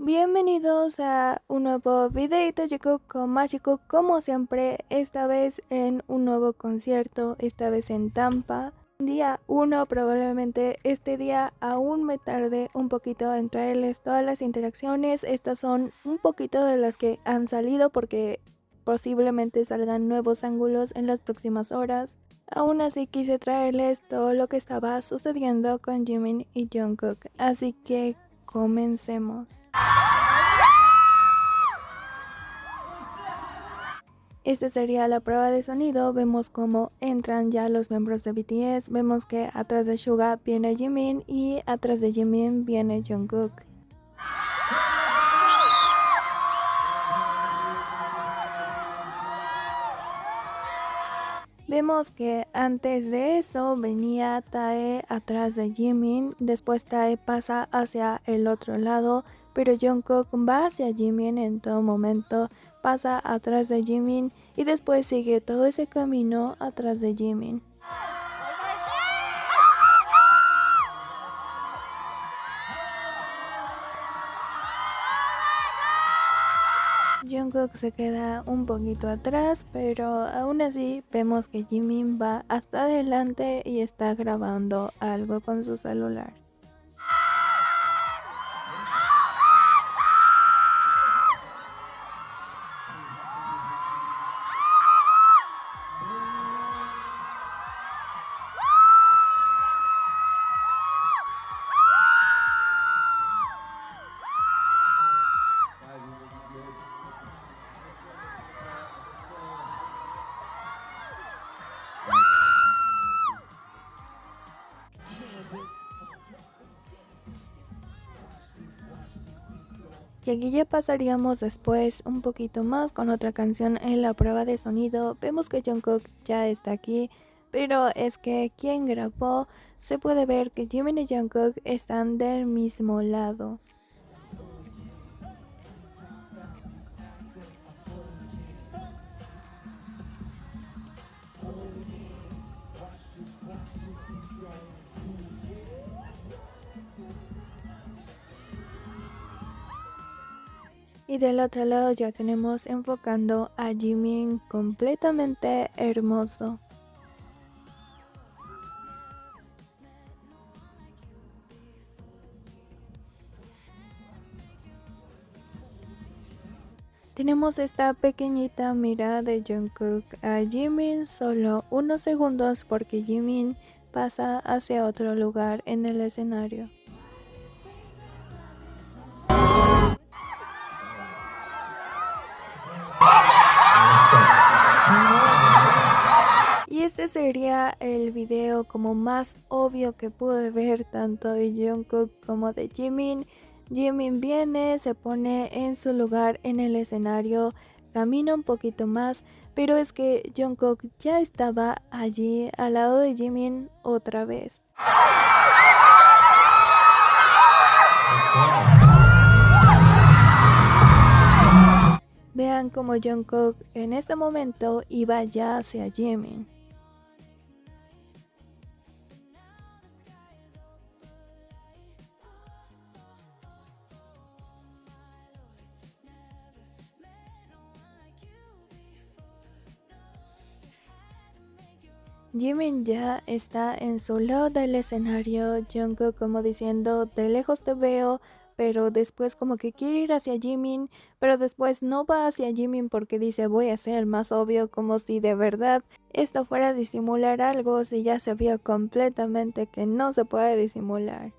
Bienvenidos a un nuevo videito Chico Mágico, como siempre, esta vez en un nuevo concierto, esta vez en Tampa. Día 1, probablemente este día aún me tarde un poquito en traerles todas las interacciones. Estas son un poquito de las que han salido porque posiblemente salgan nuevos ángulos en las próximas horas. Aún así quise traerles todo lo que estaba sucediendo con Jimin y Jungkook, así que comencemos. Esta sería la prueba de sonido. Vemos cómo entran ya los miembros de BTS. Vemos que atrás de Suga viene Jimin y atrás de Jimin viene Jungkook. Vemos que antes de eso venía Tae atrás de Jimin, después Tae pasa hacia el otro lado, pero Jungkook va hacia Jimin en todo momento, pasa atrás de Jimin y después sigue todo ese camino atrás de Jimin. Jungkook se queda un poquito atrás, pero aún así vemos que Jimin va hasta adelante y está grabando algo con su celular. Y aquí ya pasaríamos después un poquito más con otra canción en la prueba de sonido. Vemos que Jungkook ya está aquí, pero es que quien grabó, se puede ver que Jimin y Jungkook están del mismo lado. Y del otro lado ya tenemos enfocando a Jimin, completamente hermoso. Tenemos esta pequeñita mirada de Jungkook a Jimin, solo unos segundos porque Jimin pasa hacia otro lugar en el escenario. Y este sería el video como más obvio que pude ver tanto de Jungkook como de Jimin. Jimin viene, se pone en su lugar en el escenario, camina un poquito más, pero es que Jungkook ya estaba allí al lado de Jimin otra vez. Vean como Jungkook en este momento iba ya hacia Jimin. Jimin ya está en su lado del escenario, Jungkook como diciendo de lejos te veo, pero después como que quiere ir hacia Jimin, pero después no va hacia Jimin porque dice voy a ser el más obvio, como si de verdad esto fuera a disimular algo, si ya se vio completamente que no se puede disimular.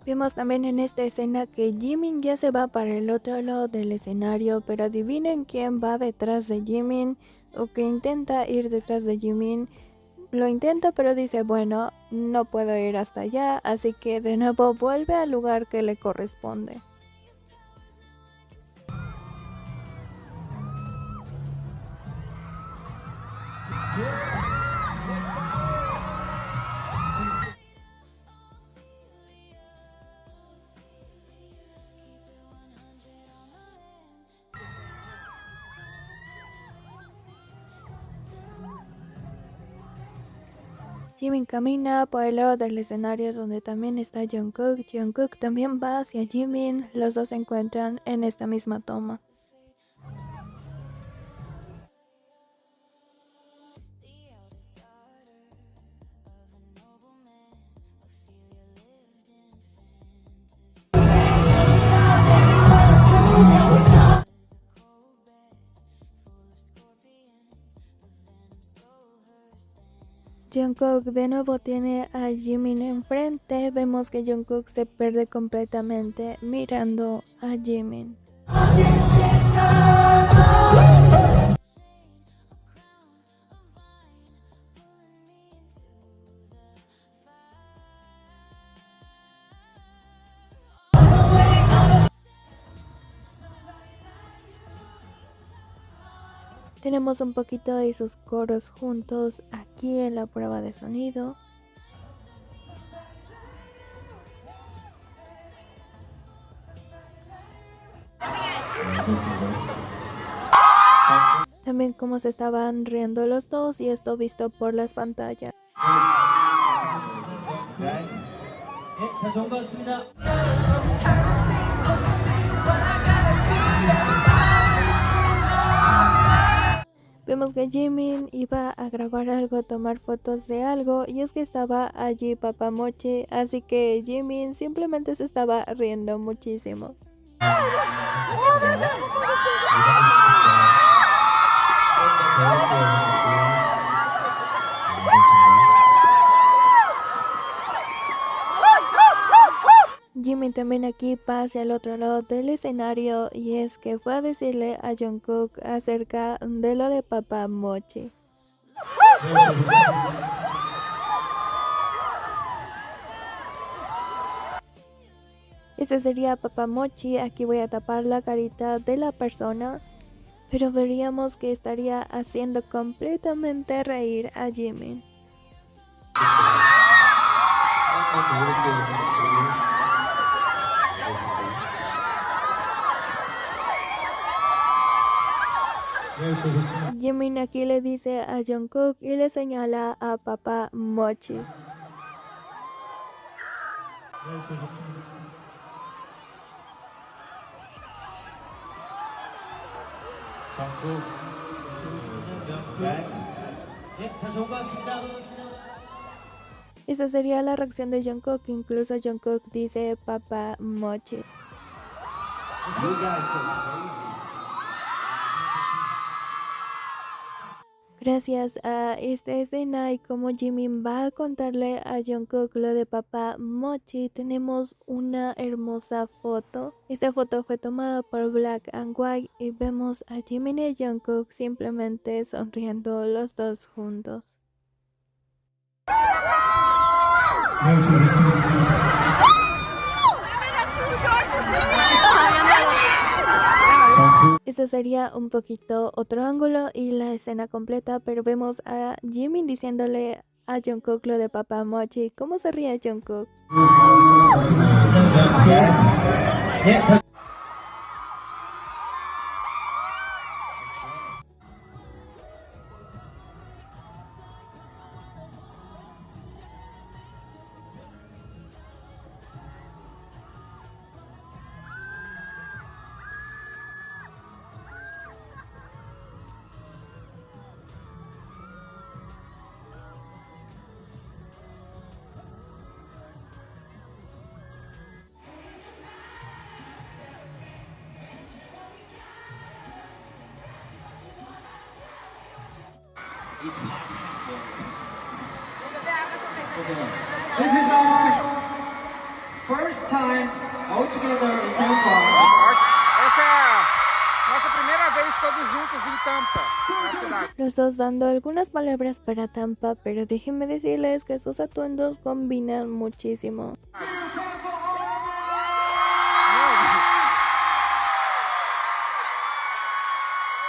Vemos también en esta escena que Jimin ya se va para el otro lado del escenario, pero adivinen quién va detrás de Jimin o que intenta ir detrás de Jimin. Lo intenta pero dice bueno, no puedo ir hasta allá, así que de nuevo vuelve al lugar que le corresponde. Jimin camina por el lado del escenario donde también está Jungkook. Jungkook también va hacia Jimin. Los dos se encuentran en esta misma toma. Jungkook de nuevo tiene a Jimin enfrente. Vemos que Jungkook se pierde completamente mirando a Jimin. Tenemos un poquito de sus coros juntos aquí en la prueba de sonido. También cómo se estaban riendo los dos y esto visto por las pantallas. Vemos que Jimin iba a grabar algo, tomar fotos de algo, y es que estaba allí Papa Mochi, así que Jimin simplemente se estaba riendo muchísimo. Jimin también aquí va hacia el otro lado del escenario y es que fue a decirle a Jungkook acerca de lo de Papa Mochi. Ese sería Papa Mochi. Aquí voy a tapar la carita de la persona, pero veríamos que estaría haciendo completamente reír a Jimin. Jimin aquí le dice a Jungkook y le señala a Papa Mochi. Esa sería la reacción de Jungkook. Incluso Jungkook dice Papa Mochi. Gracias a esta escena y como Jimin va a contarle a Jungkook lo de Papa Mochi, tenemos una hermosa foto. Esta foto fue tomada por Black and White y vemos a Jimin y Jungkook simplemente sonriendo los dos juntos. Este sería un poquito otro ángulo y la escena completa, pero vemos a Jimin diciéndole a Jungkook lo de Papa Mochi. ¿Cómo se ríe Jungkook? This is our first time all together in Tampa. Essa é a nossa primeira vez todos juntos em Tampa, na cidade. Los dos dando algunas palabras para Tampa, pero déjenme decirles que sus atuendos combinan muchísimo.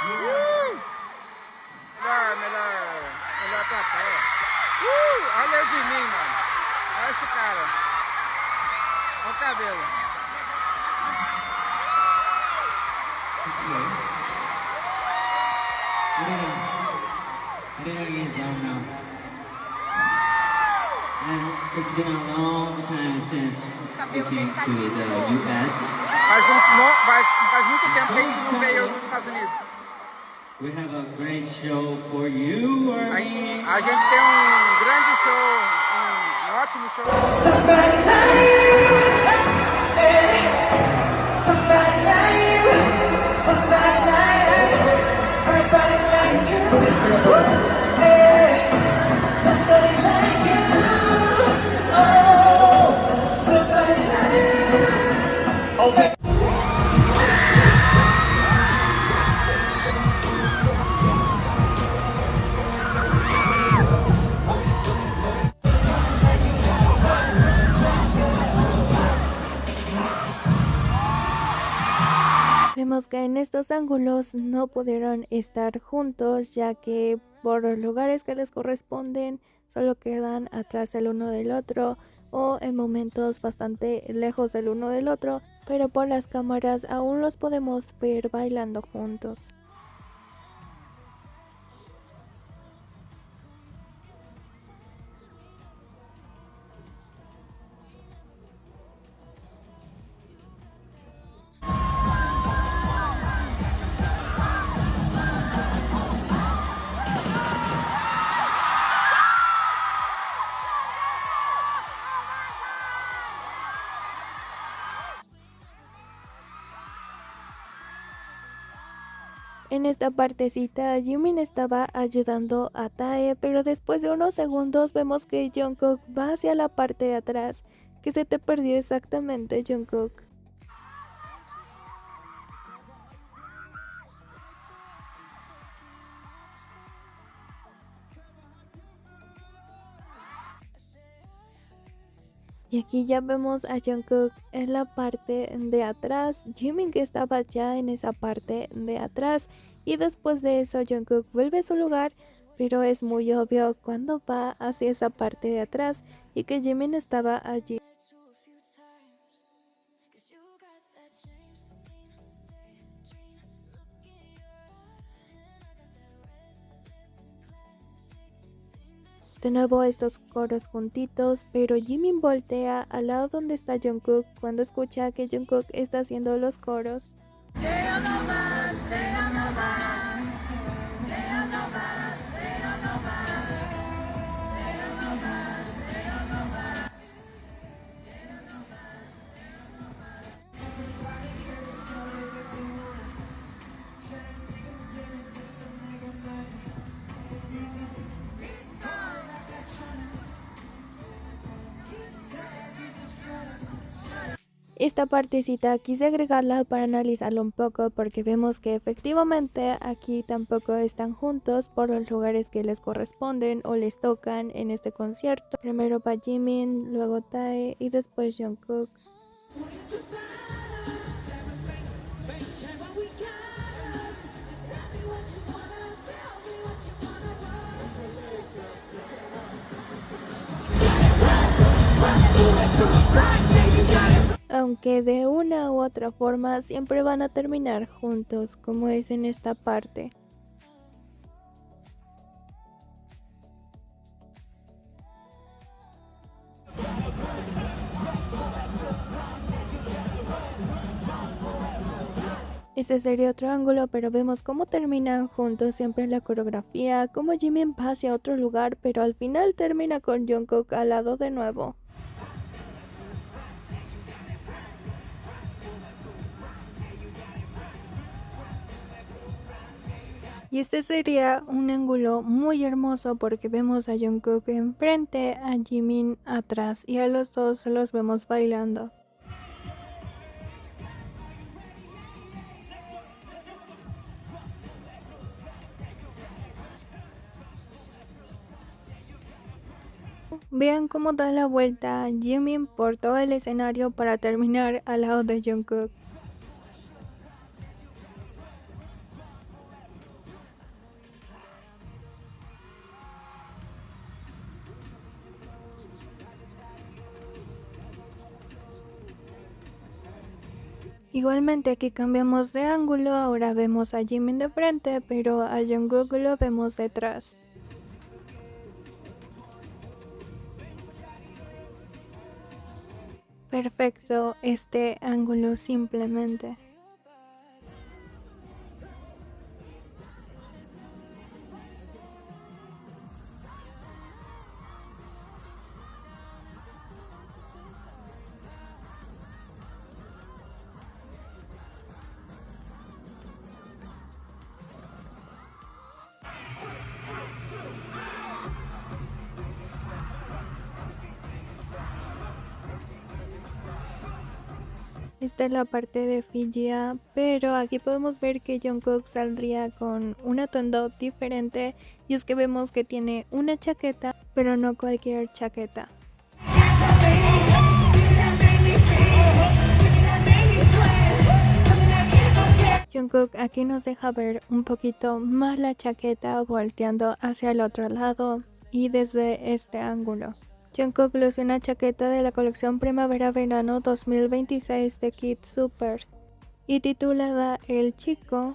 Melhor. Olha o de mim, mano. Olha esse cara. Olha o cabelo. I don't know his own now. And it's been a long time since we came to the US. Faz muito tempo que a gente não veio nos Estados Unidos. We have a great show for you, Armin. A gente tem grande show, ótimo show. Somebody like you, somebody like you, somebody like you, everybody like you, somebody like you, oh, somebody like you. Okay. Vemos que en estos ángulos no pudieron estar juntos, ya que por los lugares que les corresponden solo quedan atrás el uno del otro o en momentos bastante lejos del uno del otro, pero por las cámaras aún los podemos ver bailando juntos. En esta partecita, Jimin estaba ayudando a Tae, pero después de unos segundos vemos que Jungkook va hacia la parte de atrás. ¿Qué se te perdió exactamente, Jungkook? Y aquí ya vemos a Jungkook en la parte de atrás, Jimin que estaba ya en esa parte de atrás, y después de eso Jungkook vuelve a su lugar, pero es muy obvio cuando va hacia esa parte de atrás y que Jimin estaba allí. De nuevo estos coros juntitos, pero Jimin voltea al lado donde está Jungkook cuando escucha que Jungkook está haciendo los coros. Esta partecita quise agregarla para analizarlo un poco porque vemos que efectivamente aquí tampoco están juntos por los lugares que les corresponden o les tocan en este concierto. Primero va Jimin, luego Tae y después Jungkook. Aunque de una u otra forma siempre van a terminar juntos, como es en esta parte. Este sería otro ángulo, pero vemos cómo terminan juntos siempre en la coreografía, cómo Jimin va hacia otro lugar, pero al final termina con Jungkook al lado de nuevo. Y este sería un ángulo muy hermoso porque vemos a Jungkook enfrente, a Jimin atrás y a los dos los vemos bailando. Vean cómo da la vuelta Jimin por todo el escenario para terminar al lado de Jungkook. Igualmente aquí cambiamos de ángulo, ahora vemos a Jimin de frente, pero a Jungkook lo vemos detrás. Perfecto este ángulo simplemente. Esta es la parte de Figia, pero aquí podemos ver que Jungkook saldría con un atuendo diferente y es que vemos que tiene una chaqueta, pero no cualquier chaqueta. Jungkook aquí nos deja ver un poquito más la chaqueta volteando hacia el otro lado y desde este ángulo. Jungkook luce una chaqueta de la colección Primavera-Verano 2026 de Kid Super y titulada El chico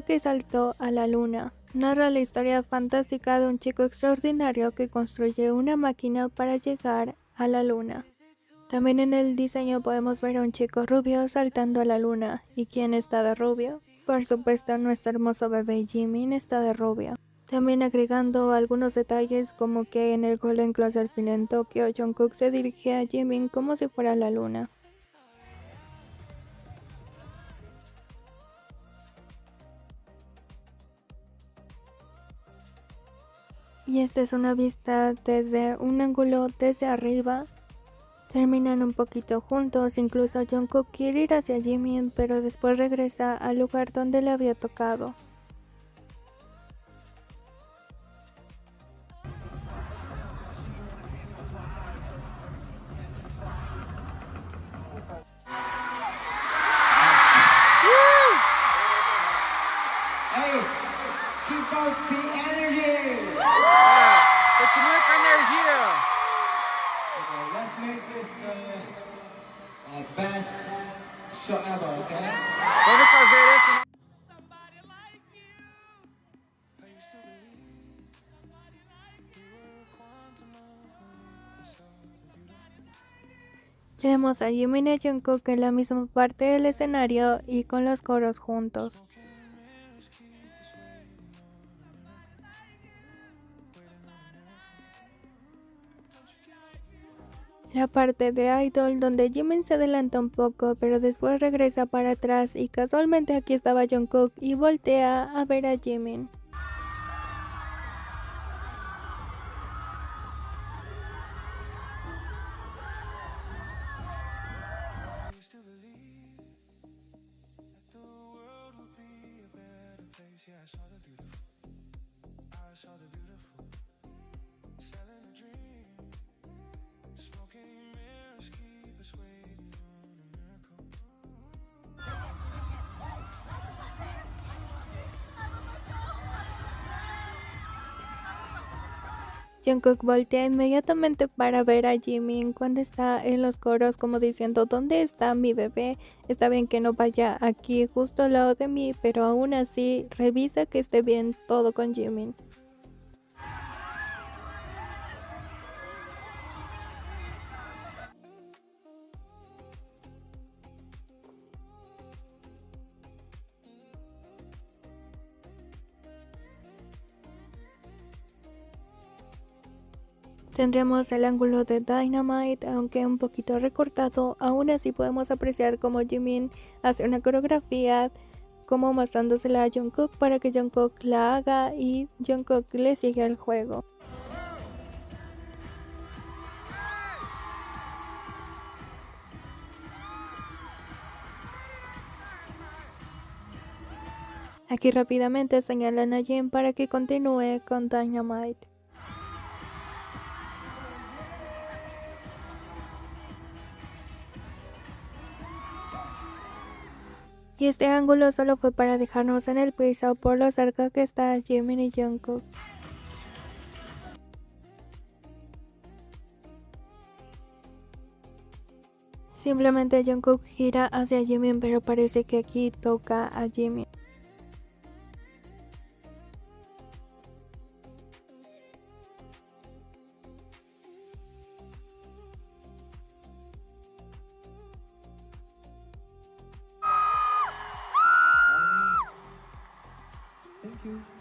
que saltó a la luna. Narra la historia fantástica de un chico extraordinario que construye una máquina para llegar a la luna. También en el diseño podemos ver a un chico rubio saltando a la luna. ¿Y quién está de rubio? Por supuesto, nuestro hermoso bebé Jimin está de rubio. También agregando algunos detalles como que en el Golden Closer Film en Tokio, Jungkook se dirige a Jimin como si fuera la luna. Y esta es una vista desde un ángulo desde arriba. Terminan un poquito juntos, incluso Jungkook quiere ir hacia Jimin, pero después regresa al lugar donde le había tocado. Hey, keep up the energy. Continue com a energia. Okay, let's make this the best show ever, okay? Vamos fazer esse. Tenemos a Jimin y Jungkook en la misma parte del escenario y con los coros juntos. La parte de Idol donde Jimin se adelanta un poco pero después regresa para atrás y casualmente aquí estaba Jungkook y voltea a ver a Jimin. Jungkook voltea inmediatamente para ver a Jimin cuando está en los coros como diciendo ¿dónde está mi bebé? Está bien que no vaya aquí justo al lado de mí, pero aún así revisa que esté bien todo con Jimin. Tendremos el ángulo de Dynamite, aunque un poquito recortado, aún así podemos apreciar cómo Jimin hace una coreografía como mostrándosela a Jungkook para que Jungkook la haga y Jungkook le sigue el juego. Aquí rápidamente señalan a Jin para que continúe con Dynamite. Y este ángulo solo fue para dejarnos en el piso por lo cerca que está Jimin y Jungkook. Simplemente Jungkook gira hacia Jimin, pero parece que aquí toca a Jimin. Thank you.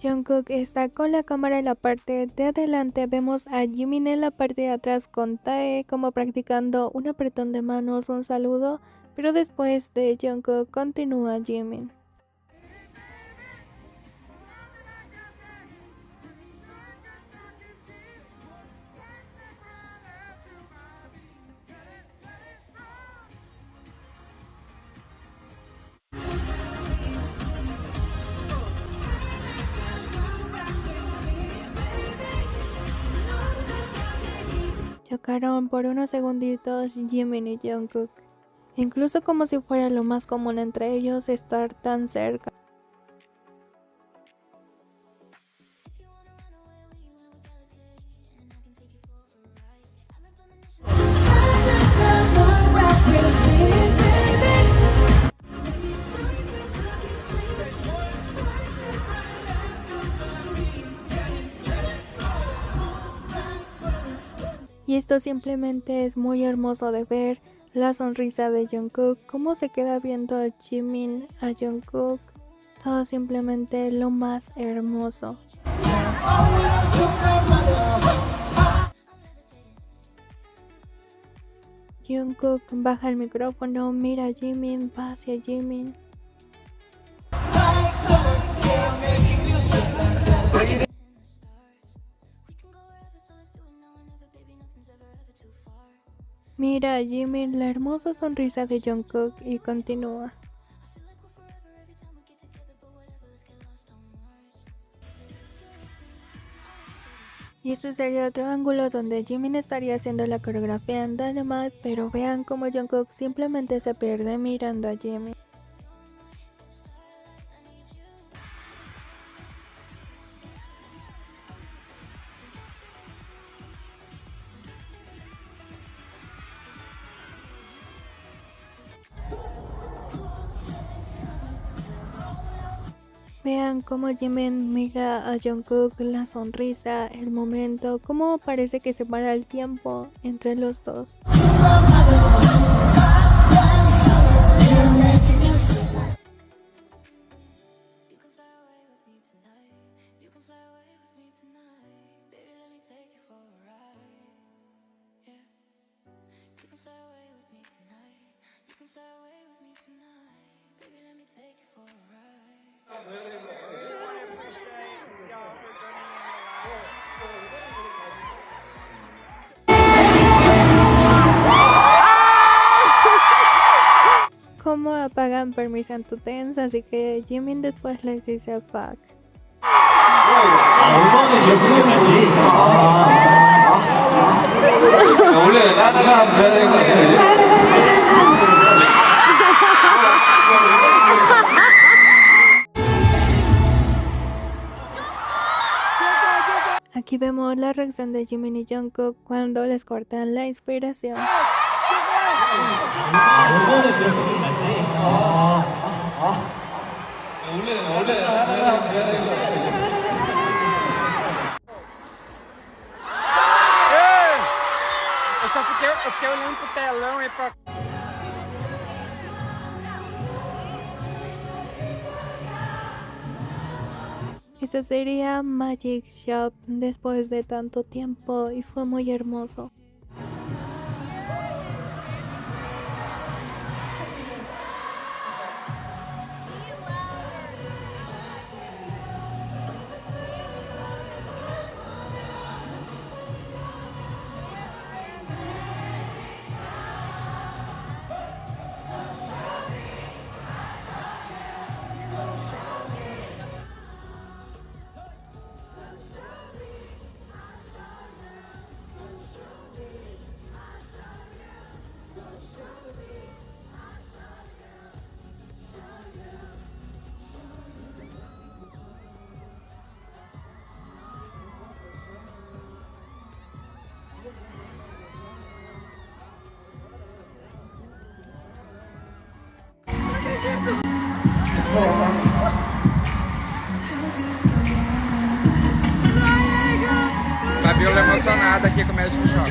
Jungkook está con la cámara en la parte de adelante. Vemos a Jimin en la parte de atrás con Tae como practicando un apretón de manos, un saludo, pero después de Jungkook continúa Jimin. Chocaron por unos segunditos Jimin y Jungkook, incluso como si fuera lo más común entre ellos estar tan cerca. Y esto simplemente es muy hermoso de ver, la sonrisa de Jungkook, cómo se queda viendo a Jimin, a Jungkook, todo simplemente lo más hermoso. Jungkook baja el micrófono, mira a Jimin, va hacia Jimin. Mira a Jimin, la hermosa sonrisa de Jungkook y continúa. Y este sería otro ángulo donde Jimin estaría haciendo la coreografía en Dynamite, pero vean como Jungkook simplemente se pierde mirando a Jimin. Vean cómo Jimin mira a Jungkook, la sonrisa, el momento, cómo parece que se para el tiempo entre los dos. Cómo apagan Permission to Dance, así que Jimin después les dice fuck. 원래 나다가 한번 해야 되는 거 아니에요? Aquí vemos la reacción de Jimin y Jungkook cuando les cortan la inspiración. 원래 나다가 한번 해야 되는 거 아니에요? Eu fiquei olhando pro telão e pra... Esta sería Magic Shop después de tanto tiempo y fue muy hermoso. Fabiola emocionada aqui com o Magic Shop.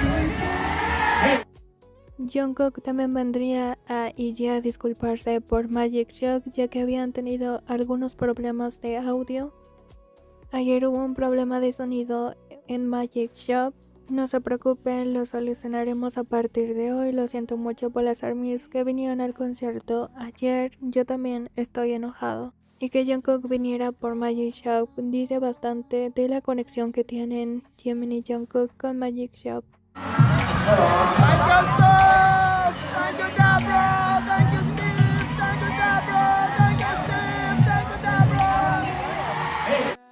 Jungkook también vendría a IGA a disculparse por Magic Shop, ya que habían tenido algunos problemas de audio. Ayer hubo un problema de sonido en Magic Shop. No se preocupen, lo solucionaremos a partir de hoy. Lo siento mucho por las ARMYs que vinieron al concierto ayer. Yo también estoy enojado. Y que Jungkook viniera por Magic Shop dice bastante de la conexión que tienen Jimin y Jungkook con Magic Shop. Thank you, Steve! Thank you, Gabriel! Thank you, Steve! Thank you, Gabriel! Thank you, Steve! Thank you, Gabriel!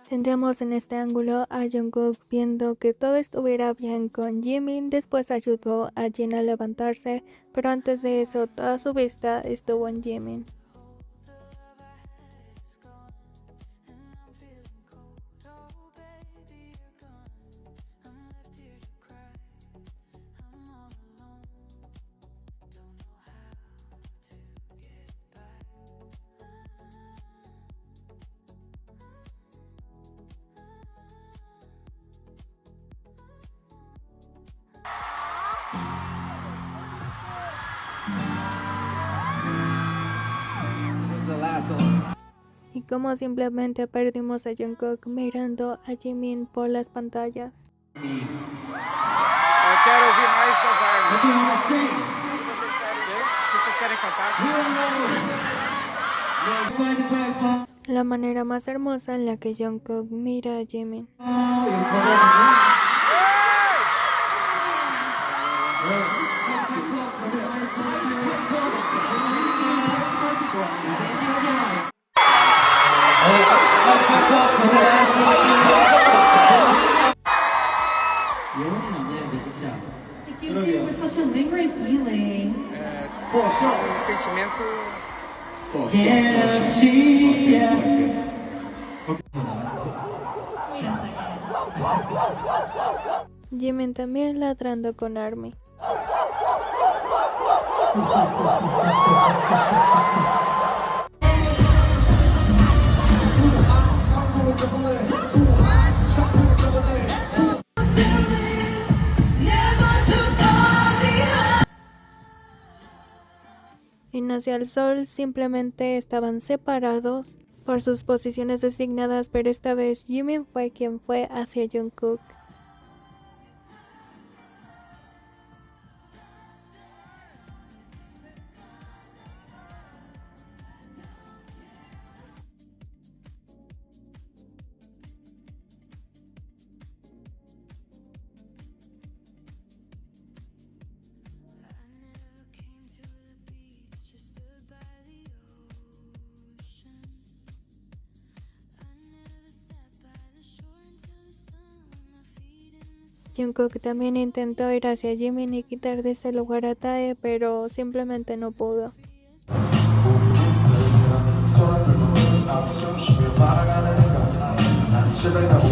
Tendremos en este ángulo a Jungkook viendo que todo estuviera bien con Jimin. Después ayudó a Jin a levantarse, pero antes de eso toda su vista estuvo en Jimin. Y como simplemente perdimos a Jungkook mirando a Jimin por las pantallas. Eu quero ouvir mais das armas. O que vocês querem cantar? La manera más hermosa en la que Jungkook mira a Jimin. It gives you such a lingering feeling. Sentimento. Jimin también ladrando con ARMY. En Hacia el Sol simplemente estaban separados por sus posiciones designadas, pero esta vez Jimin fue quien fue hacia Jungkook. Jungkook también intentó ir hacia Jimin y quitar de ese lugar a Tae, pero simplemente no pudo. 손을 들고 앞숨 쉬며 바라가는 것 난 집에 가고